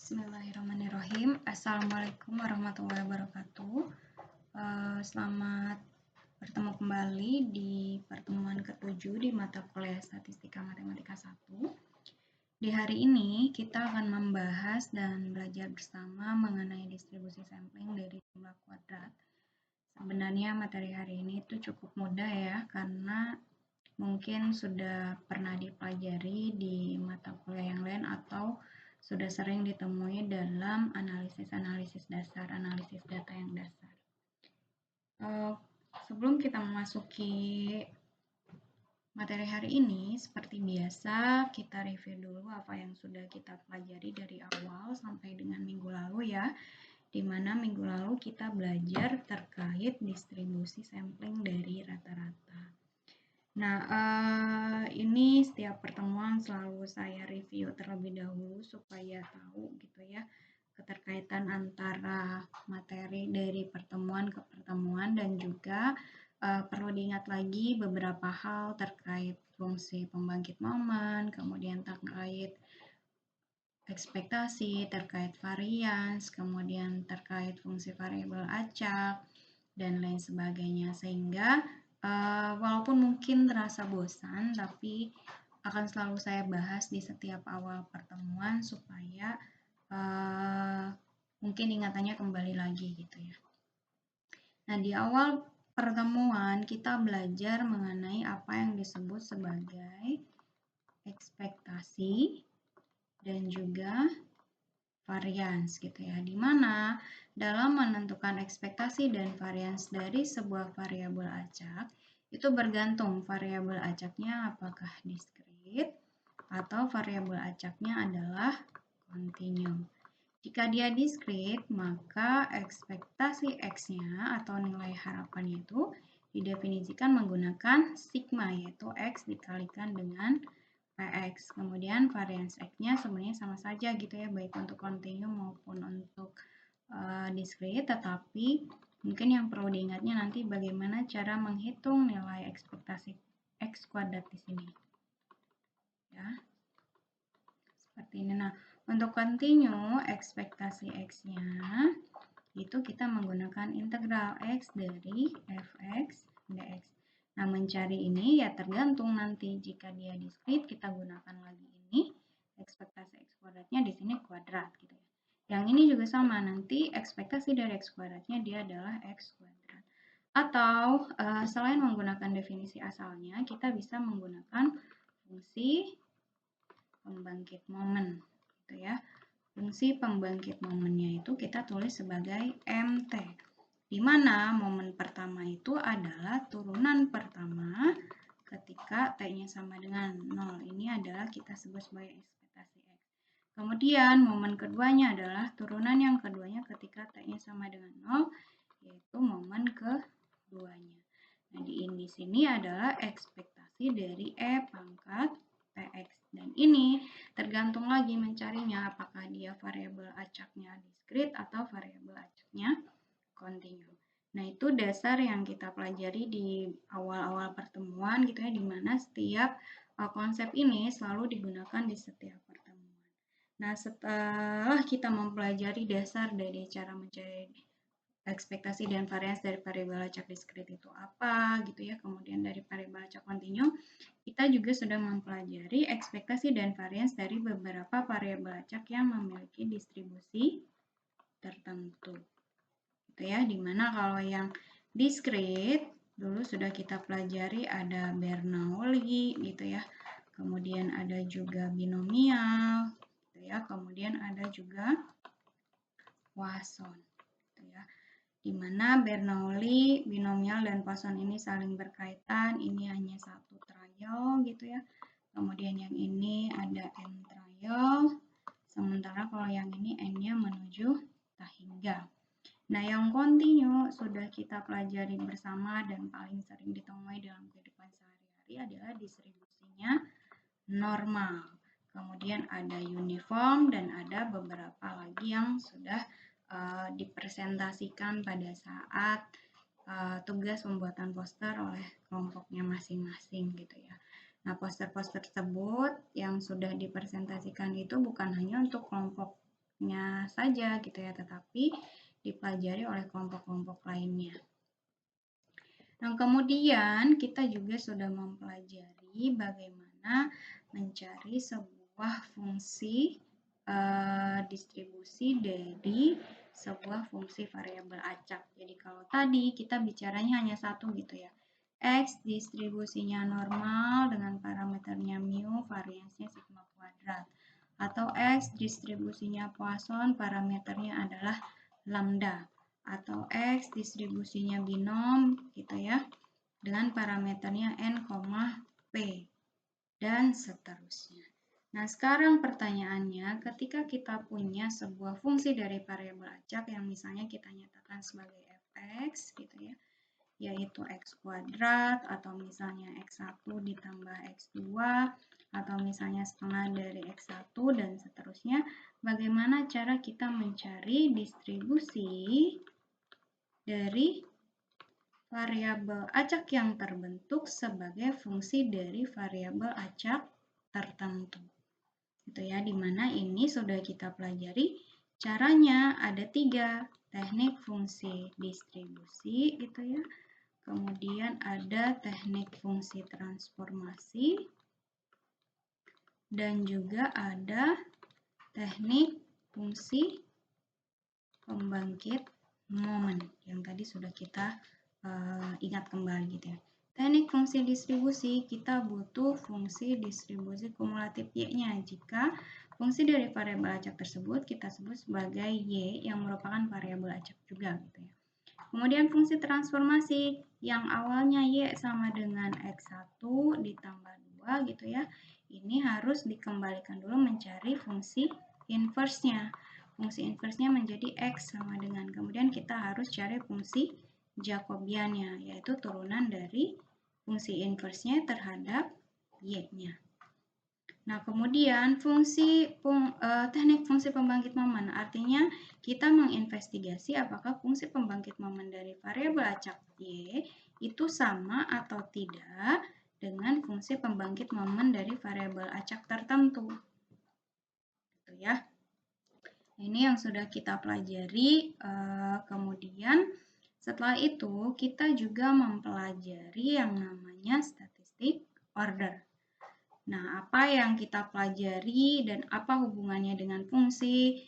Bismillahirrahmanirrahim. Assalamualaikum warahmatullahi wabarakatuh. Selamat bertemu kembali di pertemuan ke-7 di mata kuliah Statistika Matematika 1. Di hari ini kita akan membahas dan belajar bersama mengenai distribusi sampling dari jumlah kuadrat. Sebenarnya materi hari ini itu cukup mudah ya, karena mungkin sudah pernah dipelajari di mata kuliah yang lain atau sudah sering ditemui dalam analisis dasar, analisis data yang dasar. Sebelum kita memasuki materi hari ini, seperti biasa kita review dulu apa yang sudah kita pelajari dari awal sampai dengan minggu lalu ya, di mana minggu lalu kita belajar terkait distribusi sampling dari rata-rata. Nah, ini setiap pertemuan selalu saya review terlebih dahulu supaya tahu gitu ya keterkaitan antara materi dari pertemuan ke pertemuan, dan juga perlu diingat lagi beberapa hal terkait fungsi pembangkit momen, kemudian terkait ekspektasi, terkait varians, kemudian terkait fungsi variabel acak, dan lain sebagainya, sehingga walaupun mungkin terasa bosan, tapi akan selalu saya bahas di setiap awal pertemuan supaya mungkin ingatannya kembali lagi gitu ya. Nah, di awal pertemuan kita belajar mengenai apa yang disebut sebagai ekspektasi dan juga varians gitu ya, dimana dalam menentukan ekspektasi dan varians dari sebuah variabel acak itu bergantung variabel acaknya apakah diskrit atau variabel acaknya adalah kontinu. Jika dia diskrit, maka ekspektasi X-nya atau nilai harapannya itu didefinisikan menggunakan sigma, yaitu X dikalikan dengan Px. Kemudian varians X-nya sebenarnya sama saja gitu ya, baik untuk kontinu maupun untuk diskrit, tetapi mungkin yang perlu diingatnya nanti bagaimana cara menghitung nilai ekspektasi X kuadrat di sini. Ya. Seperti ini. Nah, untuk kontinu ekspektasi X-nya itu kita menggunakan integral X dari fx dx. Nah, mencari ini ya tergantung nanti, jika dia diskrit kita gunakan lagi ini, ekspektasi X kuadratnya di sini kuadrat gitu ya. Yang ini juga sama, nanti ekspektasi dari X kuadratnya dia adalah X kuadrat. Atau selain menggunakan definisi asalnya, kita bisa menggunakan fungsi pembangkit momen gitu ya. Fungsi pembangkit momennya itu kita tulis sebagai MT, di mana momen pertama itu adalah turunan pertama ketika T-nya sama dengan 0. Ini adalah kita sebut sebagai ekspektasi X. Kemudian momen keduanya adalah turunan yang keduanya ketika T-nya sama dengan 0, yaitu momen keduanya. Nah, di sini adalah ekspektasi dari E pangkat Tx. Dan ini tergantung lagi mencarinya apakah dia variabel acaknya diskrit atau variabel acaknya kontinu. Nah, itu dasar yang kita pelajari di awal-awal pertemuan gitu ya, di mana setiap konsep ini selalu digunakan di setiap pertemuan. Nah, setelah kita mempelajari dasar dari cara mencari ekspektasi dan varians dari variabel acak diskrit itu apa gitu ya, kemudian dari variabel acak kontinu, kita juga sudah mempelajari ekspektasi dan varians dari beberapa variabel acak yang memiliki distribusi tertentu gitu ya, dimana kalau yang diskrit dulu sudah kita pelajari ada Bernoulli gitu ya, kemudian ada juga binomial gitu ya, kemudian ada juga Poisson gitu ya, dimana Bernoulli, binomial, dan Poisson ini saling berkaitan. Ini hanya satu trial gitu ya. Kemudian yang ini ada n trial, sementara kalau yang ini n-nya menuju tahingga. Nah, yang kontinu sudah kita pelajari bersama dan paling sering ditemui dalam kehidupan sehari-hari adalah distribusinya normal. Kemudian ada uniform dan ada beberapa lagi yang sudah dipresentasikan pada saat tugas pembuatan poster oleh kelompoknya masing-masing gitu ya. Nah, poster-poster tersebut yang sudah dipresentasikan itu bukan hanya untuk kelompok kelompoknya saja gitu ya, tetapi dipelajari oleh kelompok-kelompok lainnya. Nah, kemudian kita juga sudah mempelajari bagaimana mencari sebuah fungsi distribusi dari sebuah fungsi variabel acak. Jadi kalau tadi kita bicaranya hanya satu gitu ya. X distribusinya normal dengan parameternya mu, variansnya sigma kuadrat. Atau X distribusinya Poisson, parameternya adalah lambda. Atau X distribusinya binom gitu ya, dengan parameternya n, p, dan seterusnya. Nah, sekarang pertanyaannya, ketika kita punya sebuah fungsi dari variabel acak yang misalnya kita nyatakan sebagai fx gitu ya, yaitu x kuadrat, atau misalnya x1 ditambah x2, atau misalnya setengah dari x1, dan seterusnya, bagaimana cara kita mencari distribusi dari variabel acak yang terbentuk sebagai fungsi dari variabel acak tertentu. Itu ya, dimana ini sudah kita pelajari. Caranya ada 3, teknik fungsi distribusi gitu ya. Kemudian ada teknik fungsi transformasi dan juga ada teknik fungsi pembangkit momen yang tadi sudah kita ingat kembali gitu ya. Teknik fungsi distribusi, kita butuh fungsi distribusi kumulatif Y-nya jika fungsi dari variabel acak tersebut kita sebut sebagai Y yang merupakan variabel acak juga gitu ya. Kemudian fungsi transformasi yang awalnya Y sama dengan X1 ditambah 2 gitu ya. Ini harus dikembalikan dulu mencari fungsi inverse-nya. Fungsi inverse-nya menjadi X sama dengan, kemudian kita harus cari fungsi Jacobiannya, yaitu turunan dari fungsi inverse-nya terhadap Y-nya. Nah, kemudian teknik fungsi pembangkit momen, artinya kita menginvestigasi apakah fungsi pembangkit momen dari variabel acak Y itu sama atau tidak dengan fungsi pembangkit momen dari variabel acak tertentu. Gitu ya. Ini yang sudah kita pelajari. Kemudian setelah itu kita juga mempelajari yang namanya statistik order. Nah, apa yang kita pelajari dan apa hubungannya dengan fungsi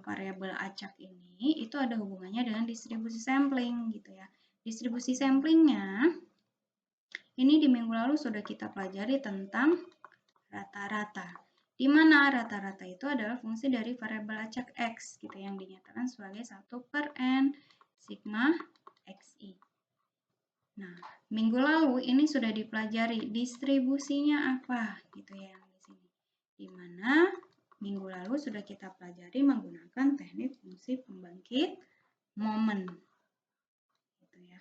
variabel acak ini? Itu ada hubungannya dengan distribusi sampling gitu ya. Distribusi samplingnya ini di minggu lalu sudah kita pelajari tentang rata-rata. Di mana rata-rata itu adalah fungsi dari variabel acak X gitu yang dinyatakan sebagai 1/n sigma xi. Nah, minggu lalu ini sudah dipelajari distribusinya apa gitu ya yang di sini. Di mana minggu lalu sudah kita pelajari menggunakan teknik fungsi pembangkit momen. Gitu ya.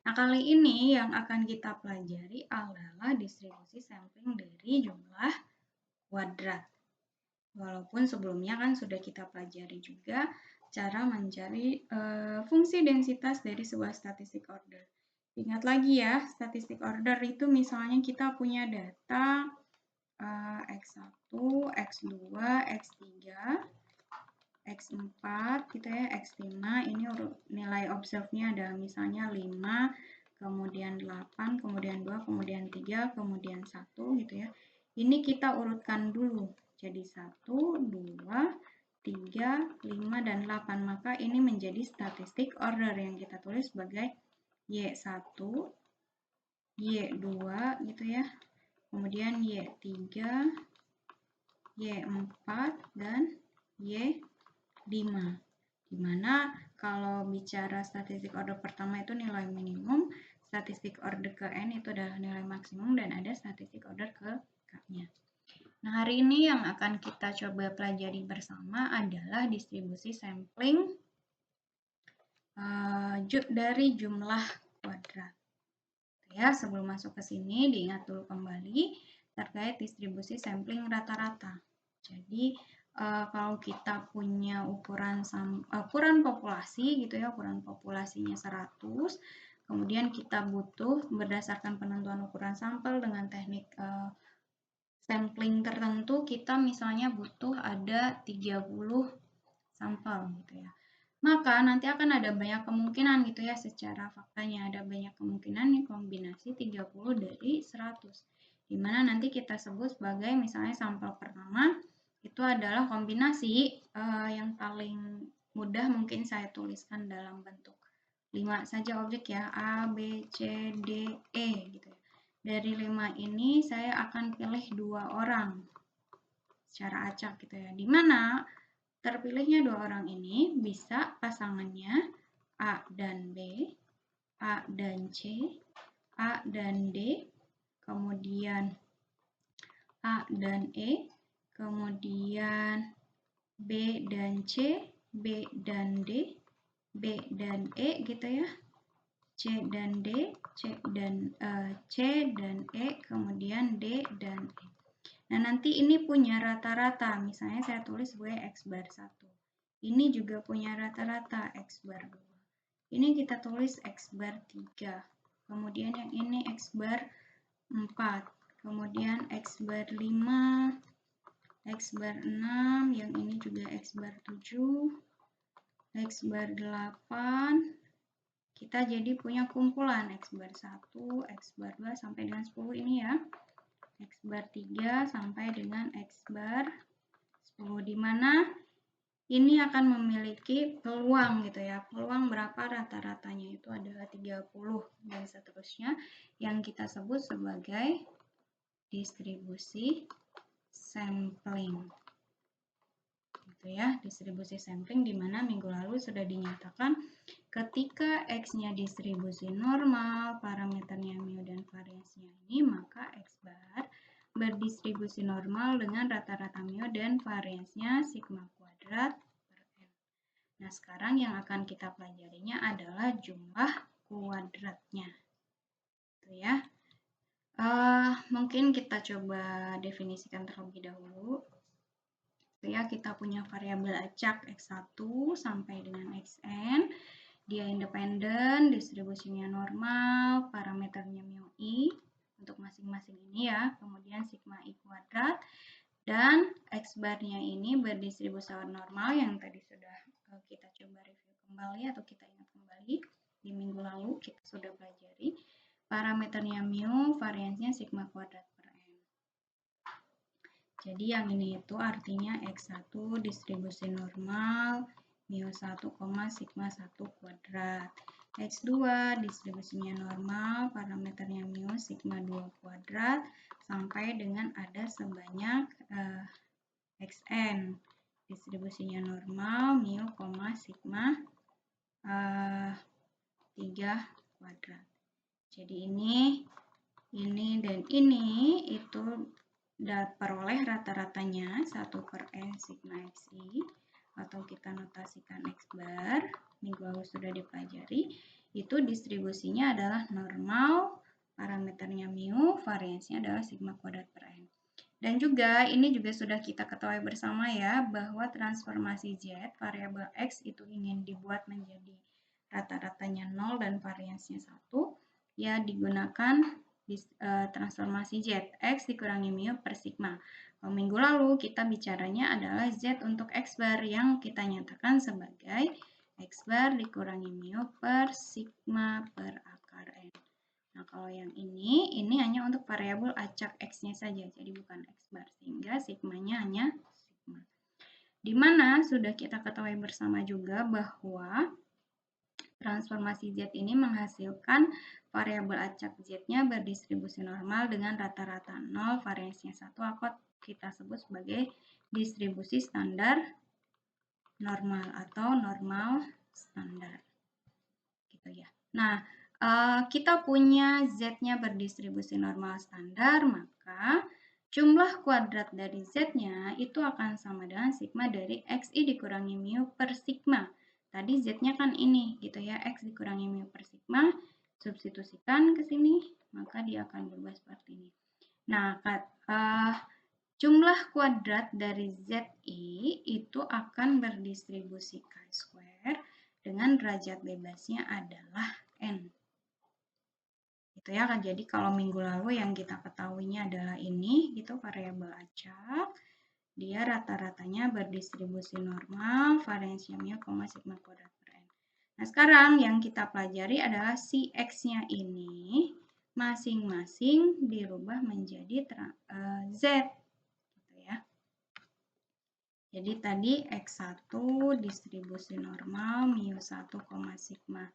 Nah, kali ini yang akan kita pelajari adalah distribusi sampling dari jumlah kuadrat. Walaupun sebelumnya kan sudah kita pelajari juga cara mencari fungsi densitas dari sebuah statistik order. Ingat lagi ya, statistik order itu misalnya kita punya data X1, X2, X3, X4 gitu ya, X5, ini nilai observe-nya adalah misalnya 5, kemudian 8, kemudian 2, kemudian 3, kemudian 1 gitu ya. Ini kita urutkan dulu. Jadi 1, 2, 3, 5, dan 8. Maka ini menjadi statistik order yang kita tulis sebagai Y1, Y2 gitu ya. Kemudian Y3, Y4, dan Y5. Dimana kalau bicara statistik order pertama itu nilai minimum, statistik order ke N itu adalah nilai maksimum, dan ada statistik order ke K-nya. Nah, hari ini yang akan kita coba pelajari bersama adalah distribusi sampling dari jumlah kuadrat. Ya, sebelum masuk ke sini diingat dulu kembali terkait distribusi sampling rata-rata. Jadi kalau kita punya ukuran populasi gitu ya, ukuran populasinya 100, kemudian kita butuh berdasarkan penentuan ukuran sampel dengan teknik sampling tertentu kita misalnya butuh ada 30 sampel gitu ya. Maka nanti akan ada banyak kemungkinan gitu ya, secara faktanya ada banyak kemungkinan nih kombinasi 30 dari 100. Dimana nanti kita sebut sebagai misalnya sampel pertama itu adalah kombinasi yang paling mudah mungkin saya tuliskan dalam bentuk 5 saja objek ya, A, B, C, D, E gitu ya. Dari 5 ini saya akan pilih 2 orang secara acak gitu ya. Dimana terpilihnya 2 orang ini bisa pasangannya A dan B, A dan C, A dan D, kemudian A dan E, kemudian B dan C, B dan D, B dan E gitu ya, C dan D, C dan E, kemudian D dan E. Nah, nanti ini punya rata-rata, misalnya saya tulis sebagai X bar 1. Ini juga punya rata-rata X bar 2. Ini kita tulis X bar 3. Kemudian yang ini X bar 4. Kemudian X bar 5, X bar 6, yang ini juga X bar 7, X bar 8. Kita jadi punya kumpulan X bar 1, X bar 2 sampai dengan 10 ini ya. X bar 3 sampai dengan X bar 10, di mana ini akan memiliki peluang gitu ya. Peluang berapa rata-ratanya itu adalah 30 dan seterusnya yang kita sebut sebagai distribusi sampling. Gitu ya, distribusi sampling di mana minggu lalu sudah dinyatakan ketika X-nya distribusi normal, parameternya mu dan variasinya ini, maka X bar berdistribusi normal dengan rata-rata mu dan variasinya sigma kuadrat per N. Nah, sekarang yang akan kita pelajarinya adalah jumlah kuadratnya. Gitu ya. Mungkin kita coba definisikan terlebih dahulu. Ya, kita punya variabel acak X1 sampai dengan Xn. Dia independen, distribusinya normal, parameternya mu i untuk masing-masing ini ya, kemudian sigma i kuadrat, dan X barnya ini berdistribusi normal yang tadi sudah kita coba review kembali atau kita ingat kembali di minggu lalu kita sudah pelajari. Parameternya mu, variansinya sigma kuadrat per N. Jadi yang ini itu artinya X1 distribusi normal, mu 1, sigma 1 kuadrat. X2 distribusinya normal, parameternya mu sigma 2 kuadrat, sampai dengan ada sebanyak Xn. Distribusinya normal, mu, sigma 3 kuadrat. Jadi ini dan ini itu peroleh rata-ratanya 1 per N sigma Xi, atau kita notasikan X bar, minggu lalu sudah dipelajari, itu distribusinya adalah normal, parameternya mu, variansinya adalah sigma kuadrat per N. Dan juga ini juga sudah kita ketahui bersama ya, bahwa transformasi Z, variabel X itu ingin dibuat menjadi rata-ratanya 0 dan variansinya 1, ya digunakan transformasi Z, X dikurangi mu per sigma. Kalau minggu lalu kita bicaranya adalah Z untuk X bar yang kita nyatakan sebagai X bar dikurangi mu per sigma per akar N. Nah, kalau yang ini hanya untuk variabel acak X-nya saja, jadi bukan X bar, sehingga sigmanya hanya sigma. Di mana sudah kita ketahui bersama juga bahwa transformasi Z ini menghasilkan variabel acak Z-nya berdistribusi normal dengan rata-rata 0, variasinya 1, atau kita sebut sebagai distribusi standar normal atau normal standar. Gitu ya. Nah, kita punya Z-nya berdistribusi normal standar, maka jumlah kuadrat dari Z-nya itu akan sama dengan sigma dari Xi dikurangi mu per sigma. Tadi Z-nya kan ini gitu ya, X dikurangi mu per sigma, substitusikan ke sini, maka dia akan berubah seperti ini. Nah, jumlah kuadrat dari Zi itu akan berdistribusi chi-square dengan derajat bebasnya adalah N. Gitu ya. Jadi kalau minggu lalu yang kita ketahuinya adalah ini, gitu, variabel acak. Dia rata-ratanya berdistribusi normal, variansinya mu, sigma kuadrat per n. Nah, sekarang yang kita pelajari adalah si X-nya ini masing-masing dirubah menjadi Z. Gitu ya. Jadi tadi X1 distribusi normal mu 1, sigma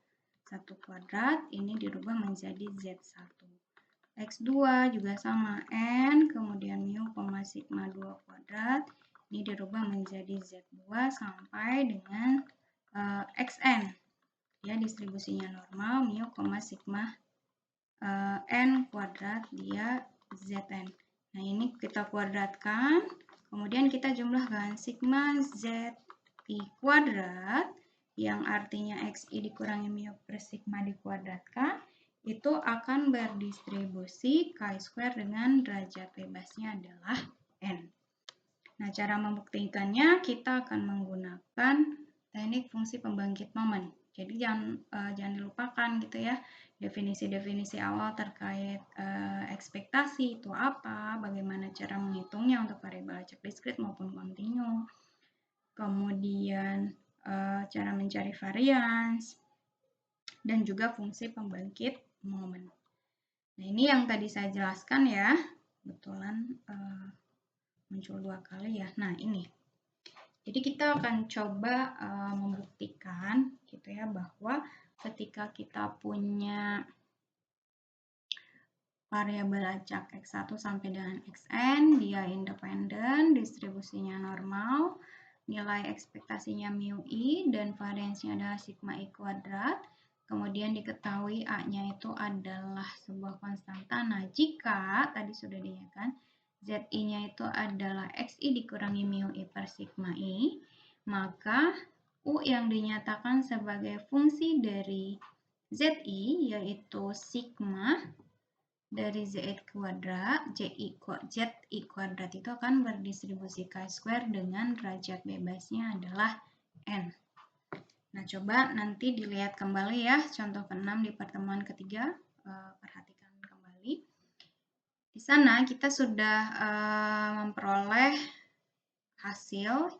1 kuadrat, ini dirubah menjadi Z1. X2 juga sama, N, kemudian mu, sigma 2 kuadrat, ini dirubah menjadi Z2 sampai dengan Xn. Ya, distribusinya normal, mu, sigma N kuadrat, dia Zn. Nah, ini kita kuadratkan, kemudian kita jumlahkan sigma Zi kuadrat, yang artinya Xi dikurangi mu per sigma dikuadratkan, itu akan berdistribusi chi-square dengan derajat bebasnya adalah N. Nah, cara membuktikannya kita akan menggunakan teknik fungsi pembangkit momen. Jadi jangan dilupakan gitu ya, definisi-definisi awal terkait ekspektasi itu apa, bagaimana cara menghitungnya untuk variabel acak diskrit maupun kontinu, kemudian cara mencari varians, dan juga fungsi pembangkit momen. Nah, ini yang tadi saya jelaskan ya, kebetulan muncul 2 kali ya. Nah, ini. Jadi kita akan coba membuktikan gitu ya, bahwa ketika kita punya variabel acak X1 sampai dengan Xn, dia independen, distribusinya normal, nilai ekspektasinya mu i, dan variansinya adalah sigma i kuadrat. Kemudian diketahui A-nya itu adalah sebuah konstanta. Nah, jika tadi sudah dinyatakan Zi-nya itu adalah Xi dikurangi mu i per sigma i, maka U yang dinyatakan sebagai fungsi dari Zi yaitu sigma dari Zi kuadrat, Zi kuadrat itu akan berdistribusi chi-square dengan derajat bebasnya adalah N. Nah, coba nanti dilihat kembali ya, contoh ke-6 di pertemuan ketiga, perhatikan kembali. Di sana kita sudah memperoleh hasil,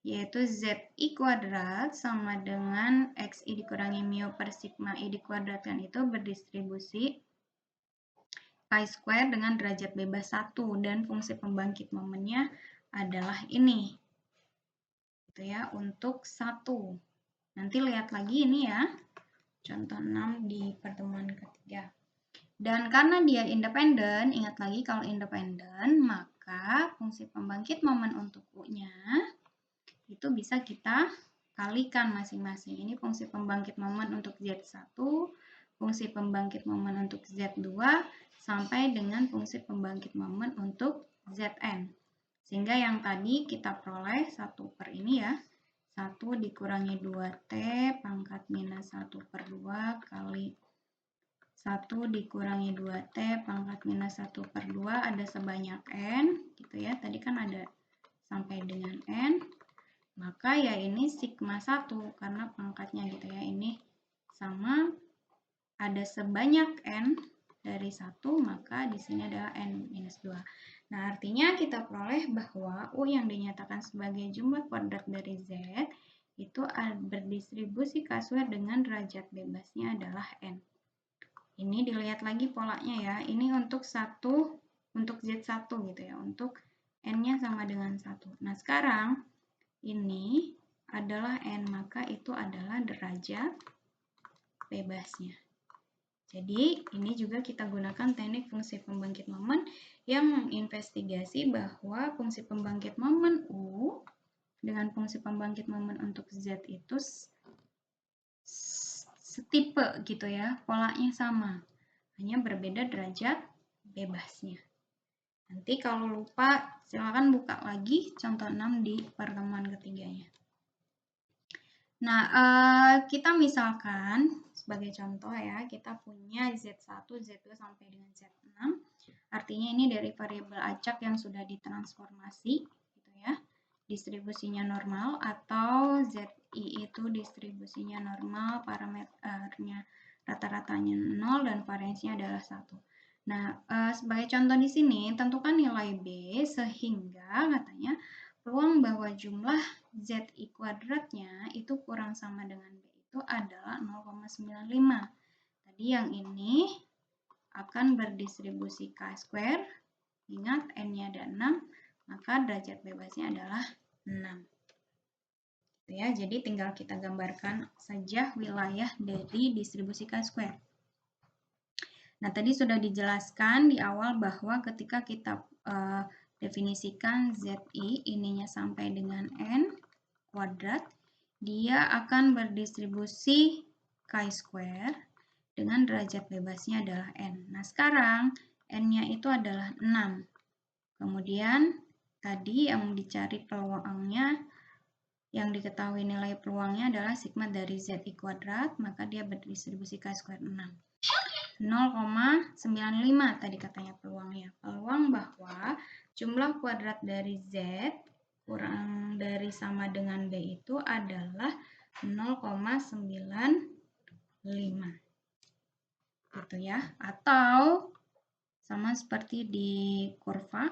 yaitu Zi kuadrat sama dengan Xi dikurangi mu per sigma i dikuadratkan itu berdistribusi chi-square dengan derajat bebas 1, dan fungsi pembangkit momennya adalah ini. Gitu ya, untuk 1. Nanti lihat lagi ini ya, contoh 6 di pertemuan ketiga. Dan karena dia independen, ingat lagi kalau independen, maka fungsi pembangkit momen untuk U-nya itu bisa kita kalikan masing-masing. Ini fungsi pembangkit momen untuk Z1, fungsi pembangkit momen untuk Z2, sampai dengan fungsi pembangkit momen untuk Zn. Sehingga yang tadi kita peroleh 1 per ini ya, 1 dikurangi 2T pangkat minus 1 per 2 kali 1 dikurangi 2T pangkat minus 1 per 2 ada sebanyak N, gitu ya. Tadi kan ada sampai dengan N. Maka ya ini sigma 1, karena pangkatnya gitu ya. Ini sama ada sebanyak N dari 1, maka di sini adalah N minus 2. Nah, artinya kita peroleh bahwa U yang dinyatakan sebagai jumlah kuadrat dari Z itu berdistribusi chi-square dengan derajat bebasnya adalah N. Ini dilihat lagi polanya ya. Ini untuk untuk Z1 gitu ya. Untuk N-nya sama dengan 1. Nah, sekarang ini adalah N, maka itu adalah derajat bebasnya. Jadi, ini juga kita gunakan teknik fungsi pembangkit momen yang menginvestigasi bahwa fungsi pembangkit momen U dengan fungsi pembangkit momen untuk Z itu setipe gitu ya, polanya sama, hanya berbeda derajat bebasnya. Nanti kalau lupa silakan buka lagi contoh 6 di pertemuan ketiganya. Nah, kita misalkan sebagai contoh ya, kita punya Z1, Z2 sampai dengan Z6. Artinya ini dari variabel acak yang sudah ditransformasi gitu ya. Distribusinya normal, atau Zi itu distribusinya normal, parameternya rata-ratanya 0 dan variansinya adalah 1. Nah, sebagai contoh di sini, tentukan nilai B sehingga katanya peluang bahwa jumlah ZI kuadratnya itu kurang sama dengan B itu adalah 0,95. Tadi yang ini akan berdistribusi K², ingat N-nya ada 6, maka derajat bebasnya adalah 6. Ya, jadi tinggal kita gambarkan saja wilayah dari distribusi K². Nah, tadi sudah dijelaskan di awal bahwa ketika kita definisikan ZI ininya sampai dengan N kuadrat, dia akan berdistribusi K² dengan derajat bebasnya adalah N. Nah, sekarang N-nya itu adalah 6. Kemudian, tadi yang dicari peluangnya, yang diketahui nilai peluangnya adalah sigma dari ZI kuadrat, maka dia berdistribusi K² 6. 0,95 tadi katanya peluangnya. Peluang bahwa jumlah kuadrat dari Z kurang dari sama dengan B itu adalah 0,95. Gitu ya. Atau sama seperti di kurva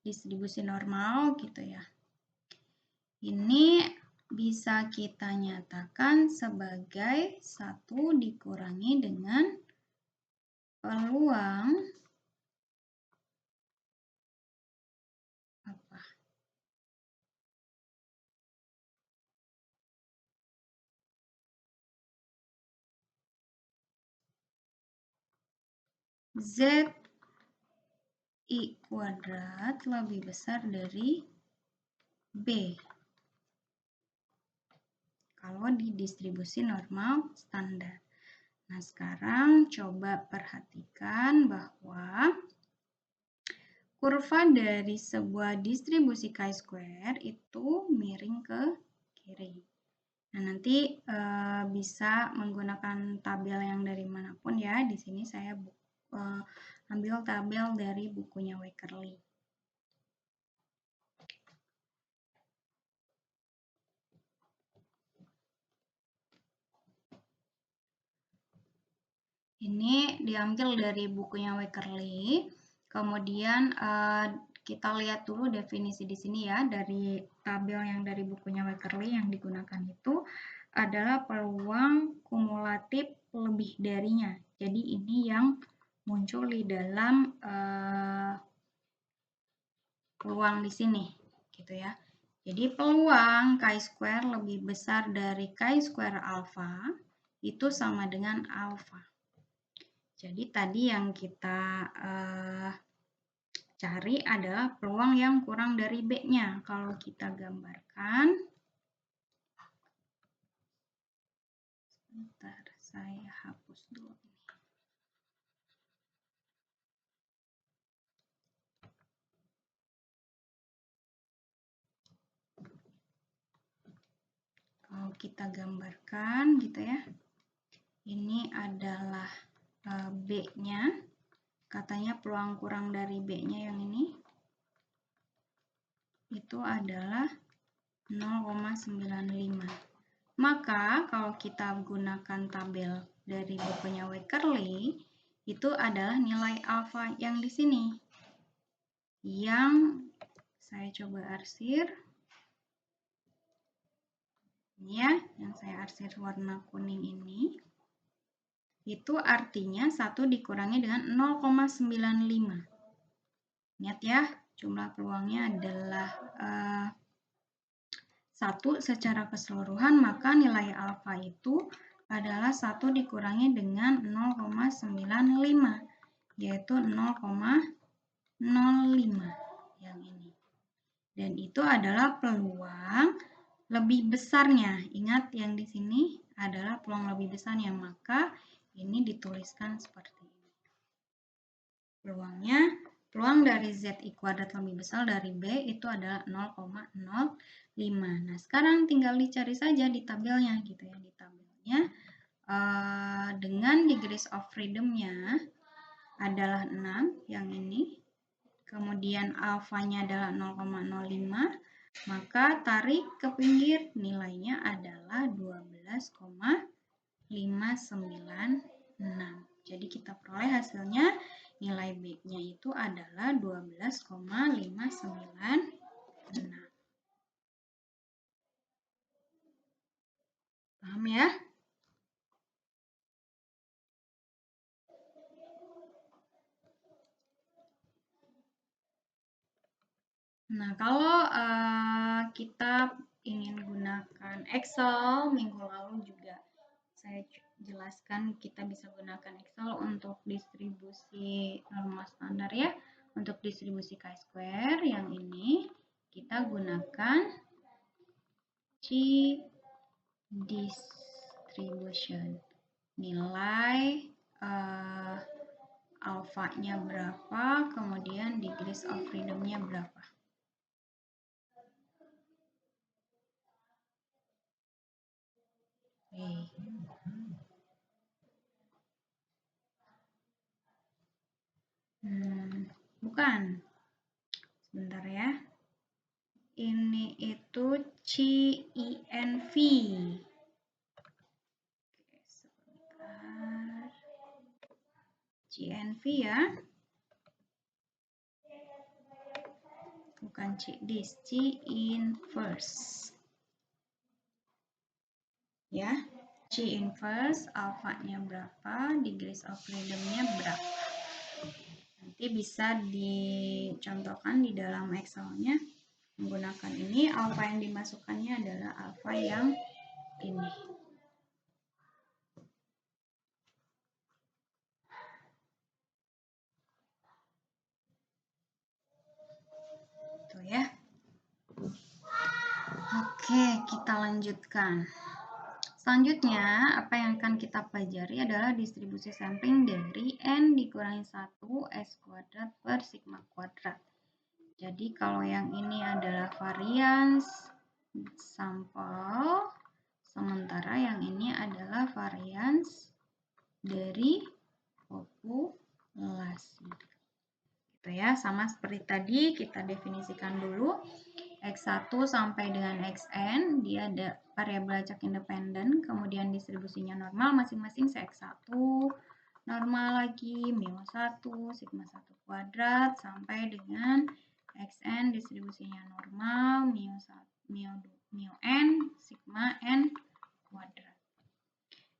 distribusi normal gitu ya. Ini bisa kita nyatakan sebagai 1 dikurangi dengan peluang apa? ZI kuadrat lebih besar dari B. Kalau di distribusi normal standar. Nah, sekarang coba perhatikan bahwa kurva dari sebuah distribusi Chi-square itu miring ke kiri. Nah, nanti bisa menggunakan tabel yang dari manapun ya. Di sini saya ambil tabel dari bukunya Wakerly. Ini diambil dari bukunya Wakerly. Kemudian kita lihat dulu definisi di sini ya, dari tabel yang dari bukunya Wakerly yang digunakan itu adalah peluang kumulatif lebih darinya. Jadi ini yang muncul di dalam peluang di sini, gitu ya. Jadi peluang Chi-square lebih besar dari Chi-square alpha itu sama dengan alpha. Jadi tadi yang kita cari adalah peluang yang kurang dari B-nya. Kalau kita gambarkan, sebentar saya hapus dulu ini. Kalau kita gambarkan gitu ya, ini adalah B-nya. Katanya peluang kurang dari B-nya yang ini itu adalah 0,95. Maka kalau kita gunakan tabel dari bukunya Wakerly, itu adalah nilai alfa yang di sini. Yang saya coba arsir. Ini ya, yang saya arsir warna kuning ini. Itu artinya 1 dikurangi dengan 0,95. Ingat ya, jumlah peluangnya adalah 1 secara keseluruhan, maka nilai alfa itu adalah 1 dikurangi dengan 0,95, yaitu 0,05 yang ini. Dan itu adalah peluang lebih besarnya. Ingat yang di sini adalah peluang lebih besarnya, maka ini dituliskan seperti ini. Peluang dari ZI kuadrat lebih besar dari B itu adalah 0,05. Nah, sekarang tinggal dicari saja di tabelnya gitu ya. Di tabelnya dengan degrees of freedom-nya adalah 6 yang ini. Kemudian alfanya adalah 0,05. Maka tarik ke pinggir nilainya adalah 12,5. Jadi kita peroleh hasilnya nilai B-nya itu adalah 12,596. Paham ya? Nah, kalau kita ingin gunakan Excel, minggu lalu juga saya jelaskan kita bisa gunakan Excel untuk distribusi normal standar ya. Untuk distribusi chi-square yang ini kita gunakan distribution. Nilai alfanya berapa, kemudian degrees of freedom-nya berapa. Bukan. Sebentar ya. Ini itu CINV. Oke, sebentar. CINV ya. Bukan CDIS, C-inverse. Ya, C-inverse alfanya berapa, degrees of freedom-nya berapa. Nanti bisa dicontohkan di dalam Excel-nya menggunakan ini. Alfa yang dimasukkannya adalah alfa yang ini. Tuh ya. Oke, kita lanjutkan. Selanjutnya, apa yang akan kita pelajari adalah distribusi sampling dari N dikurangi 1 S kuadrat per sigma kuadrat. Jadi kalau yang ini adalah varians sampel, sementara yang ini adalah varians dari populasi. Gitu ya, sama seperti tadi kita definisikan dulu. X1 sampai dengan Xn, dia ada variabel acak independen, kemudian distribusinya normal, masing-masing X1 normal lagi, μ1, sigma 1 kuadrat, sampai dengan Xn distribusinya normal, μn, sigma n kuadrat.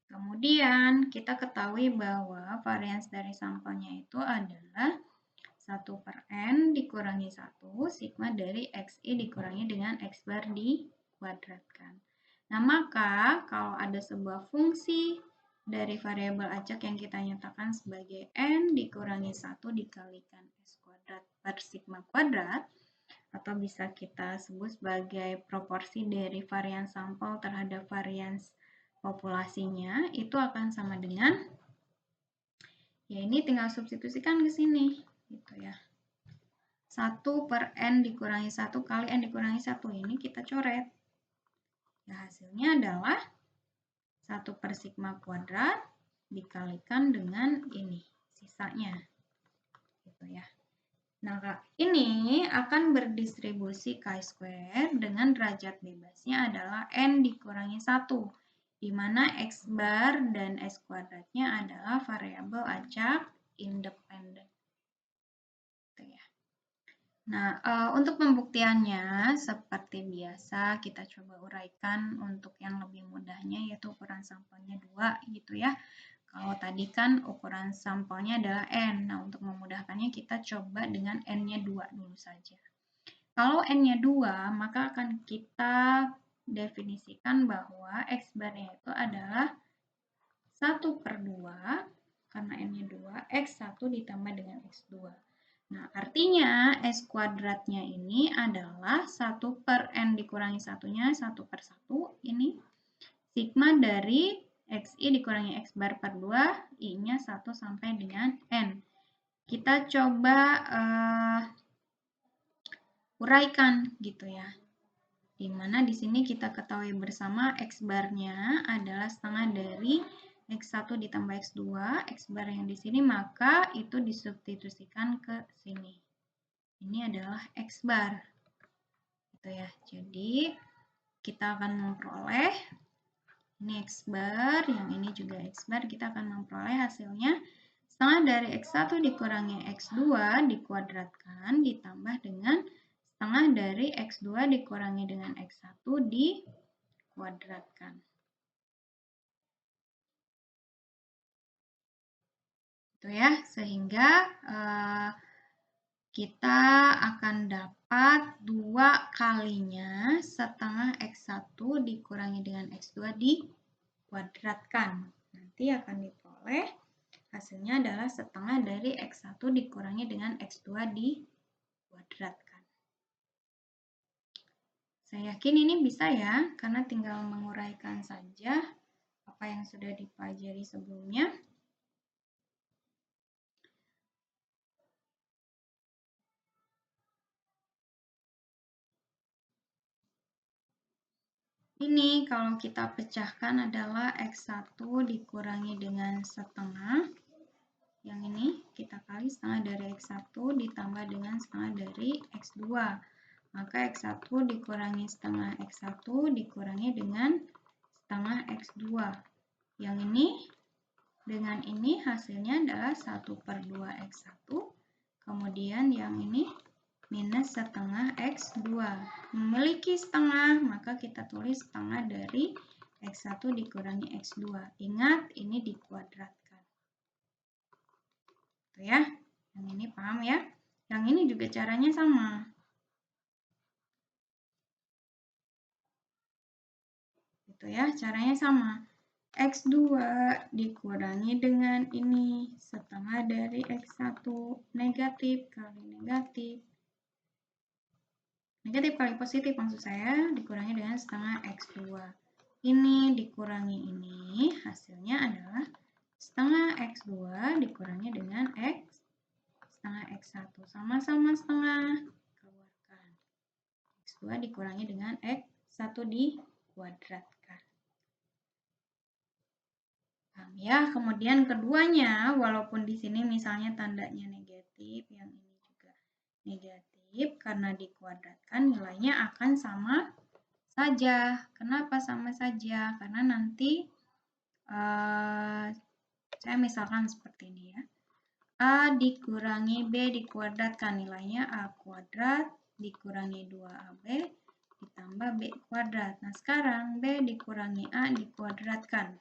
Kemudian kita ketahui bahwa varians dari sampelnya itu adalah 1 per N dikurangi 1, sigma dari XI dikurangi dengan X bar dikuadratkan. Nah, maka kalau ada sebuah fungsi dari variabel acak yang kita nyatakan sebagai N dikurangi 1 dikalikan S kuadrat per sigma kuadrat, atau bisa kita sebut sebagai proporsi dari varians sampel terhadap varians populasinya, itu akan sama dengan, ya ini tinggal substitusikan ke sini. Gitu ya. 1 per N dikurangi 1 kali N dikurangi 1 ini kita coret. Ya, hasilnya adalah 1 per sigma kuadrat dikalikan dengan ini, sisanya. Gitu ya. Nah, ini akan berdistribusi chi-square dengan derajat bebasnya adalah N dikurangi 1, di mana X bar dan S kuadratnya adalah variabel acak independen. Nah, untuk pembuktiannya seperti biasa kita coba uraikan untuk yang lebih mudahnya, yaitu ukuran sampelnya 2 gitu ya. Kalau tadi kan ukuran sampelnya adalah N. Nah, untuk memudahkannya kita coba dengan N-nya 2 dulu saja. Kalau N-nya 2, maka akan kita definisikan bahwa X bar-nya itu adalah 1 per 2, karena N-nya 2, X1 ditambah dengan X2. Nah, artinya S kuadratnya ini adalah 1 per N dikurangi 1-nya, 1 per 1, ini sigma dari XI dikurangi X bar per 2, I-nya 1 sampai dengan N. Kita coba uraikan gitu ya. Dimana di sini kita ketahui bersama X bar-nya adalah setengah dari X1 ditambah X2, X bar yang di sini, maka itu disubstitusikan ke sini. Ini adalah X bar. Gitu ya. Jadi, kita akan memperoleh Ini X bar, yang ini juga X bar. Kita akan memperoleh hasilnya setengah dari X1 dikurangi X2 dikuadratkan ditambah dengan setengah dari X2 dikurangi dengan X1 dikuadratkan. Itu ya, sehingga kita akan dapat 2 kalinya setengah X1 dikurangi dengan X2 dikuadratkan. Nanti akan diperoleh hasilnya adalah setengah dari X1 dikurangi dengan X2 dikuadratkan. Saya yakin ini bisa ya, karena tinggal menguraikan saja apa yang sudah dipelajari sebelumnya. Ini kalau kita pecahkan adalah X1 dikurangi dengan setengah. Yang ini kita kali setengah dari X1 ditambah dengan setengah dari X2. Maka X1 dikurangi setengah X1 dikurangi dengan setengah X2. Yang ini dengan ini hasilnya adalah 1/2 X1. Kemudian yang ini minus setengah X2. Memiliki setengah, maka kita tulis setengah dari X1 dikurangi X2. Ingat, ini dikuadratkan. Tuh ya, yang ini paham ya? Yang ini juga caranya sama. Itu ya, caranya sama. X2 dikurangi dengan ini setengah dari X1 negatif kali negatif. Negatif kali positif maksud saya dikurangi dengan setengah X2. Ini dikurangi ini hasilnya adalah setengah X2 dikurangi dengan X setengah X1. Sama-sama setengah, keluarkan. X2 dikurangi dengan X1 dikuadratkan. Ya, kemudian keduanya, walaupun di sini misalnya tandanya negatif, yang ini juga negatif, karena dikuadratkan nilainya akan sama saja. Kenapa sama saja? Karena nanti saya misalkan seperti ini ya. A dikurangi B dikuadratkan, nilainya A kuadrat dikurangi 2AB ditambah B kuadrat. Nah, sekarang B dikurangi A dikuadratkan.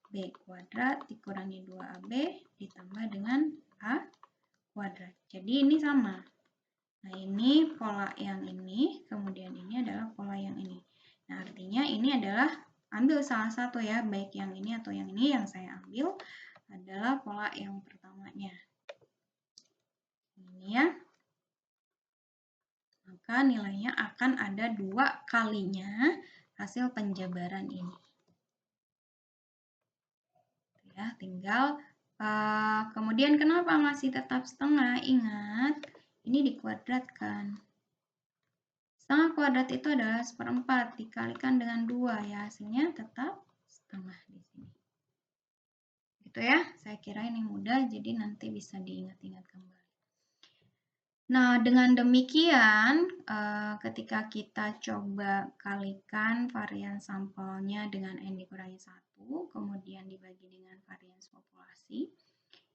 B kuadrat dikurangi 2AB ditambah dengan A kuadrat. Jadi ini sama. Nah, ini pola yang ini, kemudian ini adalah pola yang ini. Nah, artinya ini adalah ambil salah satu ya, baik yang ini atau yang ini. Yang saya ambil adalah pola yang pertamanya. Ini ya. Maka nilainya akan ada 2 kalinya hasil penjabaran ini. Ya, tinggal kemudian kenapa masih tetap setengah? Ingat, ini dikuadratkan. Setengah kuadrat itu adalah 1/4 dikalikan dengan 2 ya, hasilnya tetap setengah di sini. Gitu ya, saya kira ini mudah, jadi nanti bisa diingat-ingat kembali. Nah, dengan demikian, ketika kita coba kalikan varian sampelnya dengan N dikurangi 1, kemudian dibagi dengan varian populasi,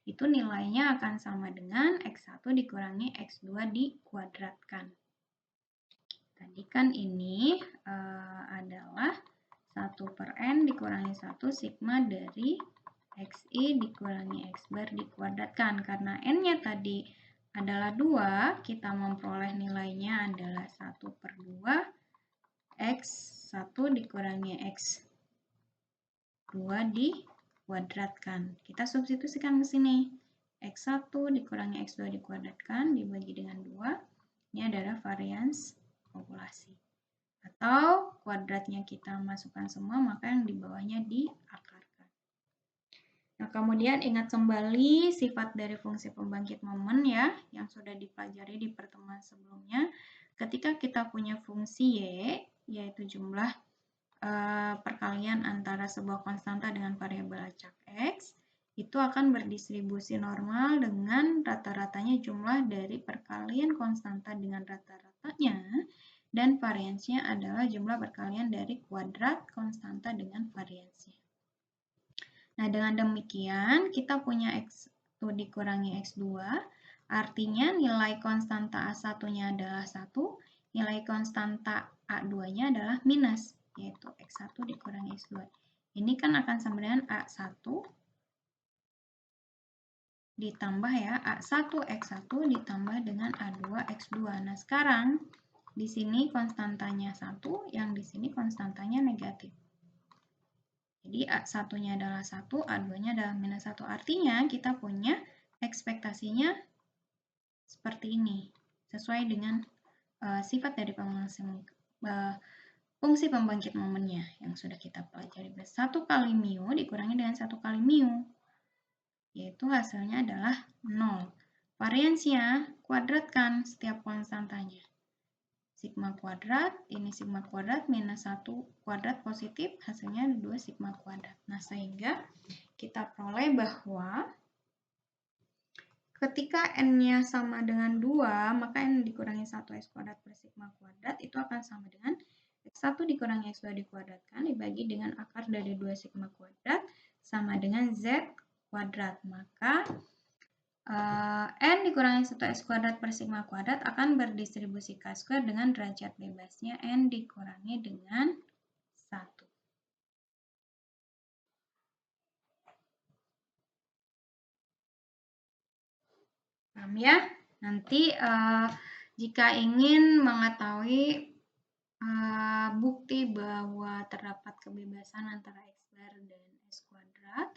itu nilainya akan sama dengan X1 dikurangi X2 dikuadratkan. Tadi kan ini adalah 1/N dikurangi 1 sigma dari XI dikurangi X bar dikuadratkan. Karena N-nya tadi adalah 2, kita memperoleh nilainya adalah 1/2 X1 dikurangi X2 dikuadratkan. Kita substitusikan ke sini. X1 dikurangi X2 dikuadratkan dibagi dengan 2. Ini adalah varians populasi. Atau kuadratnya kita masukkan semua, maka yang di bawahnya diakarkan. Nah, kemudian ingat kembali sifat dari fungsi pembangkit momen ya, yang sudah dipelajari di pertemuan sebelumnya. Ketika kita punya fungsi Y, yaitu jumlah perkalian antara sebuah konstanta dengan variabel acak X, itu akan berdistribusi normal dengan rata-ratanya jumlah dari perkalian konstanta dengan rata-ratanya dan variansnya adalah jumlah perkalian dari kuadrat konstanta dengan variansnya. Nah, dengan demikian kita punya X1 dikurangi X2, artinya nilai konstanta A1-nya adalah 1, nilai konstanta A2-nya adalah minus, yaitu X1 dikurangi X2. Ini kan akan sama dengan A1 ditambah ya, A1 X1 ditambah dengan A2 X2. Nah, sekarang di sini konstantanya 1, yang di sini konstantanya negatif. Jadi A1-nya adalah 1, A2-nya adalah minus 1. Artinya kita punya ekspektasinya seperti ini, sesuai dengan sifat dari fungsi pembangkit momennya yang sudah kita pelajari. 1 kali mu dikurangi dengan 1 kali mu, yaitu hasilnya adalah 0. Variansnya, kuadratkan setiap konstantanya. Sigma kuadrat, ini sigma kuadrat minus 1 kuadrat positif, hasilnya 2 sigma kuadrat. Nah, sehingga kita peroleh bahwa ketika n-nya sama dengan 2, maka n dikurangi 1 x kuadrat per sigma kuadrat itu akan sama dengan x1 dikurangi x2 dikuadratkan dibagi dengan akar dari 2 sigma kuadrat sama dengan z kuadrat. Maka n dikurangi 1x kuadrat per sigma kuadrat akan berdistribusi k² dengan derajat bebasnya n dikurangi dengan 1. Paham ya? Nanti jika ingin mengetahui bukti bahwa terdapat kebebasan antara x² dan x kuadrat,